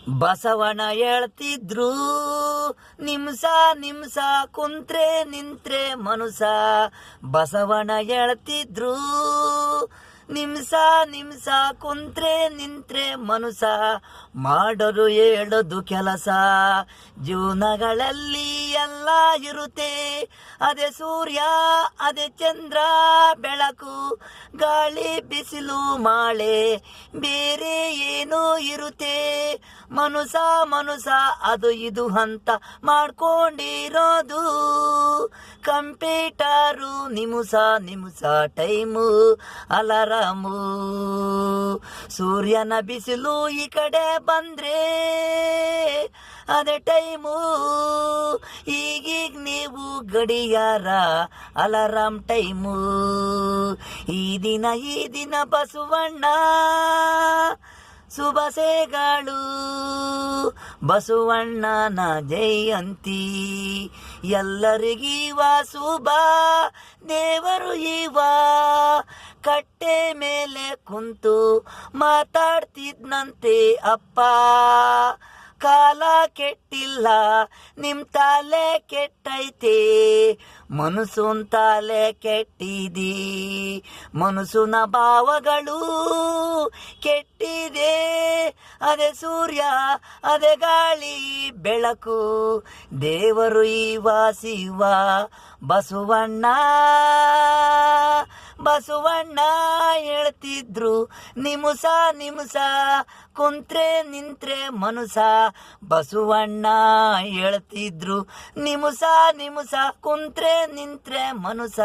ಬಸವಣ್ಣ ಹೇಳ್ತಿದ್ರು, ನಿಮ್ಸ ನಿಮ್ಸ ಕುಂತ್ರೆ ನಿಂತ್ರೆ ಮನುಸ. ಬಸವಣ್ಣ ಹೇಳ್ತಿದ್ರು, ನಿಮ್ಸ ನಿಮ್ಸ ಕುಂತ್ರೆ ನಿಂತ್ರೆ ಮನುಸ. ಮಾಡೋರು ಹೇಳೋದು ಕೆಲಸ, ಜೀವನಗಳಲ್ಲಿ ಎಲ್ಲ ಇರುತ್ತೆ. ಅದೇ ಸೂರ್ಯ, ಅದೇ ಚಂದ್ರ, ಬೆಳಕು, ಗಾಳಿ, ಬಿಸಿಲು, ಮಳೆ, ಬೇರೆ ಏನೋ ಇರುತ್ತೆ. ಮನುಸ ಮನುಸ ಅದು ಇದು ಅಂತ ಮಾಡ್ಕೊಂಡಿರೋದು. ಕಂಪ್ಯೂಟರು ನಿಮಿಷ ನಿಮಿಷ ಟೈಮು ಅಲಾರಾಮು. ಸೂರ್ಯನ ಬಿಸಿಲು ಈ ಕಡೆ ಬಂದ್ರೆ ಅದೇ ಟೈಮು. ಈಗೀಗ ನೀವು ಗಡಿಯಾರ ಅಲಾರಾಮ್ ಟೈಮು. ಈ ದಿನ ಬಸವಣ್ಣ ಶುಭಾಶಯಗಳು. ಬಸವಣ್ಣನ ಜಯಂತಿ ಎಲ್ಲರಿಗೀವ ಶುಭ. ದೇವರು ಇವ ಕಟ್ಟೆ ಮೇಲೆ ಕುಂತು ಮಾತಾಡ್ತಿದ್ನಂತೆ ಅಪ್ಪ. ಕಾಲ ಕೆಟ್ಟಿಲ್ಲ, ನಿಮ್ ತಲೆ ಕೆಟ್ಟೈತೆ. ಮನಸ್ಸುನ್ ತಲೆ ಕೆಟ್ಟಿದಿ, ಮನಸ್ಸುನ ಭಾವಗಳು ಕೆಟ್ಟಿದೆ. ಅದೇ ಸೂರ್ಯ, ಅದೇ ಗಾಳಿ, ಬೆಳಕು, ದೇವರು ಇವ ಶಿವ. ಬಸವಣ್ಣ ಬಸವಣ್ಣ ಹೇಳ್ತಿದ್ರು, ನಿಮಿಷ ನಿಮಿಷ ಕುಂತ್ರೆ ನಿಂತ್ರೆ ಮನುಸ. ಬಸವಣ್ಣ ಹೇಳ್ತಿದ್ರು, ನಿಮಿಷ ನಿಮಿಷ ಕುಂತ್ರೆ ನಿಂತ್ರೆ ಮನುಸ.